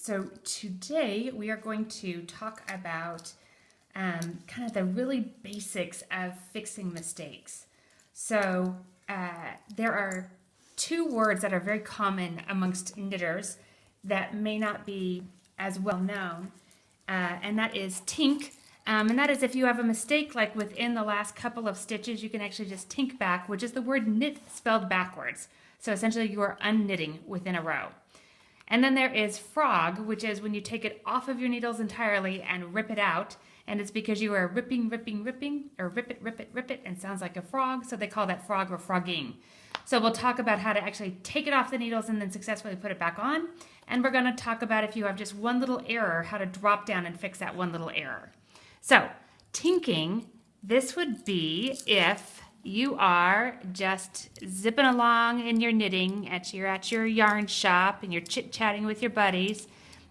So today we are going to talk about kind of the really basics of fixing mistakes. So there are two words that are very common amongst knitters that may not be as well known, and that is tink. And that is if you have a mistake, like within the last couple of stitches, you can actually just tink back, which is the word knit spelled backwards. So essentially you are unknitting within a row. And then there is frog, which is when you take it off of your needles entirely and rip it out. And it's because you are ripping, or rip it, and sounds like a frog. So they call that frog or frogging. So we'll talk about how to actually take it off the needles and then successfully put it back on. And we're going to talk about if you have just one little error, how to drop down and fix that one little error. So tinking, this would be if you are just zipping along in your knitting at your yarn shop and you're chit-chatting with your buddies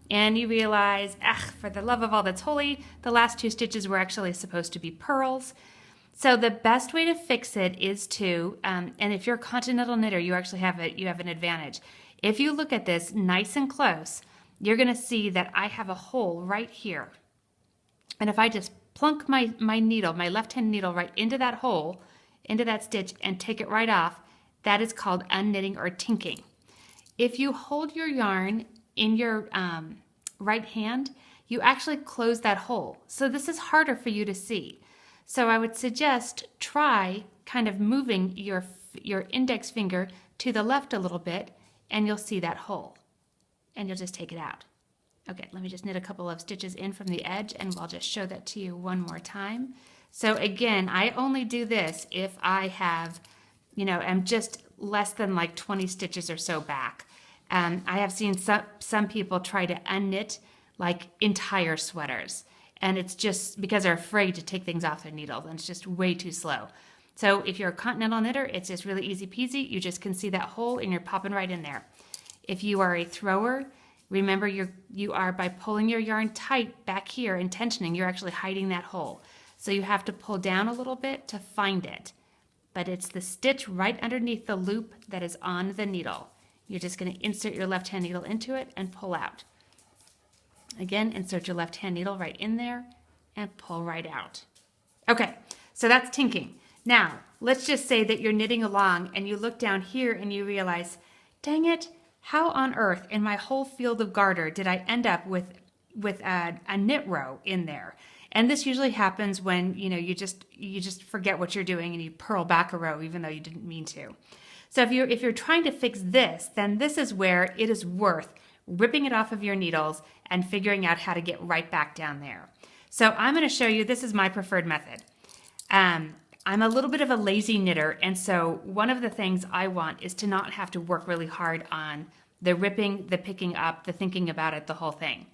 and you realize, for the love of all that's holy, the last two stitches were actually supposed to be purls. So the best way to fix it is to, and if you're a continental knitter, you actually have an advantage. If you look at this nice and close, you're going to see that I have a hole right here. And if I just plunk my needle, my left-hand needle right into that hole, into that stitch and take it right off, that is called unknitting or tinking. If you hold your yarn in your right hand, you actually close that hole. So this is harder for you to see. So I would suggest try kind of moving your index finger to the left a little bit and you'll see that hole and you'll just take it out. Okay, let me just knit a couple of stitches in from the edge and I'll just show that to you one more time. So again, I only do this if I have, I'm just less than like 20 stitches or so back. I have seen some people try to unknit like entire sweaters. And it's just because they're afraid to take things off their needles and it's just way too slow. So if you're a continental knitter, it's just really easy peasy. You just can see that hole and you're popping right in there. If you are a thrower, remember you are by pulling your yarn tight back here and tensioning, you're actually hiding that hole. So you have to pull down a little bit to find it. But it's the stitch right underneath the loop that is on the needle. You're just going to insert your left-hand needle into it and pull out. Again, insert your left-hand needle right in there and pull right out. Okay, so that's tinking. Now, let's just say that you're knitting along and you look down here and you realize, dang it, how on earth in my whole field of garter did I end up with a knit row in there? And this usually happens when you just forget what you're doing and you purl back a row even though you didn't mean to. So if you're trying to fix this, then this is where it is worth ripping it off of your needles and figuring out how to get right back down there. So I'm going to show you, this is my preferred method. I'm a little bit of a lazy knitter, and so one of the things I want is to not have to work really hard on the ripping, the picking up, the thinking about it, the whole thing.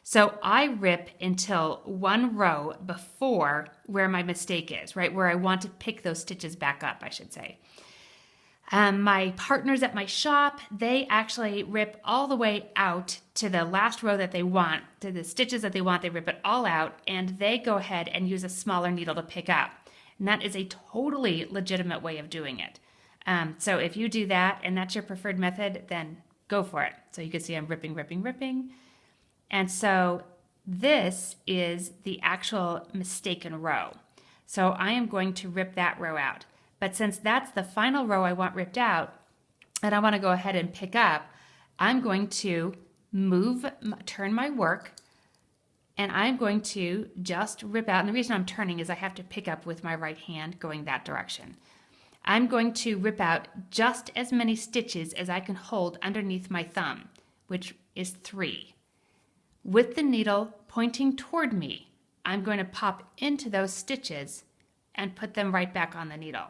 So I rip until one row before where my mistake is, right? Where I want to pick those stitches back up, I should say. My partners at my shop, they actually rip all the way out to the last row that they want, to the stitches that they want, they rip it all out, and they go ahead and use a smaller needle to pick up. And that is a totally legitimate way of doing it. So if you do that and that's your preferred method, then go for it. So you can see I'm ripping. And so this is the actual mistaken row. So I am going to rip that row out. But since that's the final row I want ripped out, and I want to go ahead and pick up, I'm going to turn my work, and I'm going to just rip out. And the reason I'm turning is I have to pick up with my right hand going that direction. I'm going to rip out just as many stitches as I can hold underneath my thumb, which is 3. With the needle pointing toward me, I'm going to pop into those stitches and put them right back on the needle.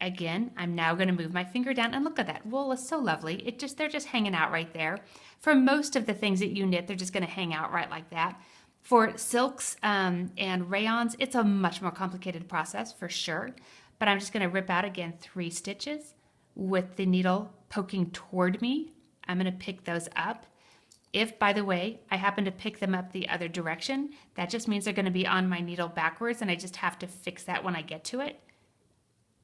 Again, I'm now going to move my finger down and look at that. Wool is so lovely. They're just hanging out right there. For most of the things that you knit, they're just going to hang out right like that. For silks and rayons, it's a much more complicated process for sure. But I'm just going to rip out again 3 stitches with the needle poking toward me. I'm going to pick those up. If, by the way, I happen to pick them up the other direction, that just means they're going to be on my needle backwards, and I just have to fix that when I get to it.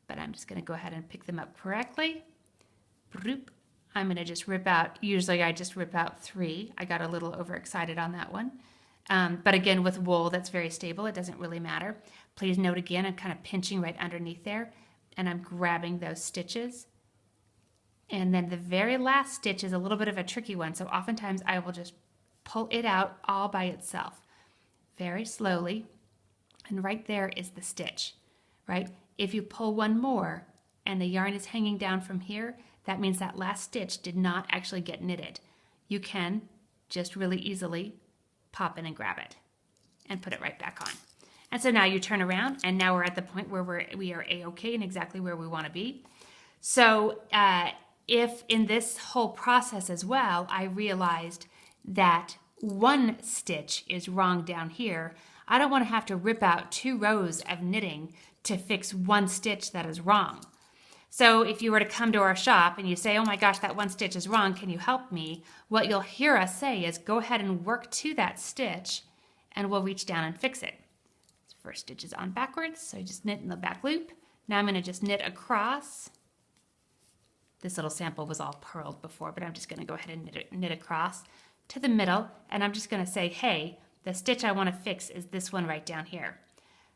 But I'm just going to go ahead and pick them up correctly. I'm going to just rip out, usually I just rip out 3. I got a little overexcited on that one. But again, with wool that's very stable, it doesn't really matter. Please note again, I'm kind of pinching right underneath there, and I'm grabbing those stitches. And then the very last stitch is a little bit of a tricky one, so oftentimes I will just pull it out all by itself, very slowly, and right there is the stitch, right? If you pull one more and the yarn is hanging down from here, that means that last stitch did not actually get knitted. You can just really easily pop in and grab it and put it right back on. And so now you turn around, and now we're at the point where we are a-okay and exactly where we want to be. So if in this whole process as well, I realized that one stitch is wrong down here, I don't want to have to rip out 2 rows of knitting to fix one stitch that is wrong. So if you were to come to our shop and you say, oh my gosh, that one stitch is wrong, can you help me? What you'll hear us say is go ahead and work to that stitch and we'll reach down and fix it. First stitch is on backwards, so I just knit in the back loop. Now I'm going to just knit across. This little sample was all purled before, but I'm just going to go ahead and knit across to the middle, and I'm just going to say, hey, the stitch I want to fix is this one right down here.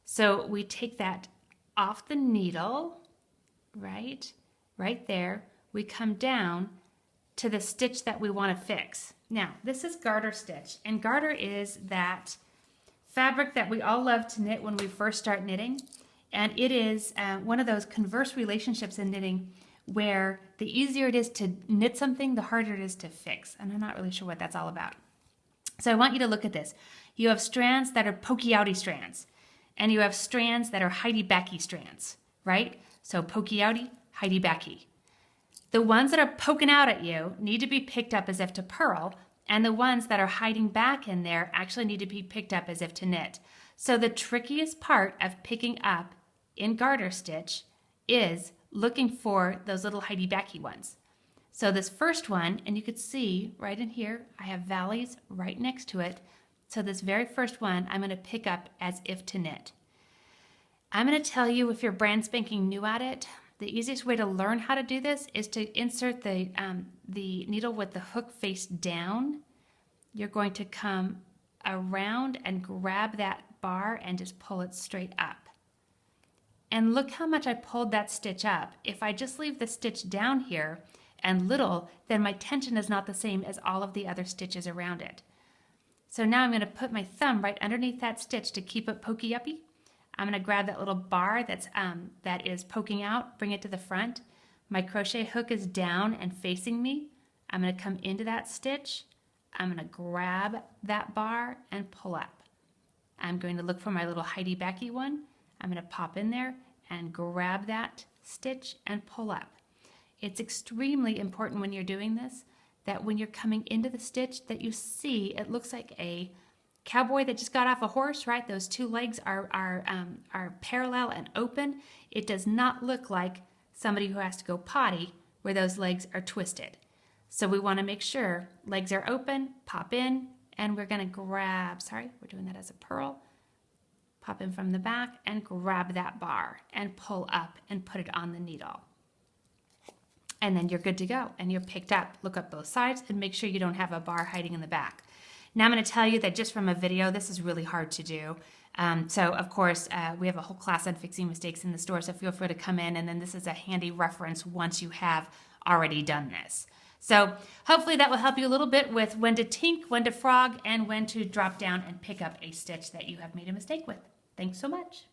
So we take that off the needle, right there. We come down to the stitch that we want to fix. Now, this is garter stitch, and garter is that fabric that we all love to knit when we first start knitting, and it is one of those converse relationships in knitting where the easier it is to knit something, the harder it is to fix, and I'm not really sure what that's all about. So I want you to look at this. You have strands that are pokey-outy strands, and you have strands that are hidey-backy strands, right? So pokey-outy, hidey-backy. The ones that are poking out at you need to be picked up as if to purl, and the ones that are hiding back in there actually need to be picked up as if to knit. So the trickiest part of picking up in garter stitch is looking for those little hidey-backy ones. So this first one, and you could see right in here, I have valleys right next to it. So this very first one, I'm going to pick up as if to knit. I'm going to tell you, if you're brand spanking new at it, the easiest way to learn how to do this is to insert the needle with the hook face down. You're going to come around and grab that bar and just pull it straight up. And look how much I pulled that stitch up. If I just leave the stitch down here and little, then my tension is not the same as all of the other stitches around it. So now I'm going to put my thumb right underneath that stitch to keep it pokey-uppy. I'm going to grab that little bar that is poking out, bring it to the front. My crochet hook is down and facing me. I'm going to come into that stitch. I'm going to grab that bar and pull up. I'm going to look for my little hidey-backy one. I'm going to pop in there and grab that stitch and pull up. It's extremely important when you're doing this that when you're coming into the stitch that you see it looks like a cowboy that just got off a horse, right? Those 2 legs are parallel and open. It does not look like somebody who has to go potty where those legs are twisted. So we want to make sure legs are open, pop in, and we're going to grab, sorry, we're doing that as a purl, pop in from the back and grab that bar and pull up and put it on the needle. And then you're good to go and you're picked up. Look up both sides and make sure you don't have a bar hiding in the back. Now I'm going to tell you that just from a video, this is really hard to do. So of course, we have a whole class on fixing mistakes in the store, so feel free to come in, and then this is a handy reference once you have already done this. So hopefully that will help you a little bit with when to tink, when to frog, and when to drop down and pick up a stitch that you have made a mistake with. Thanks so much.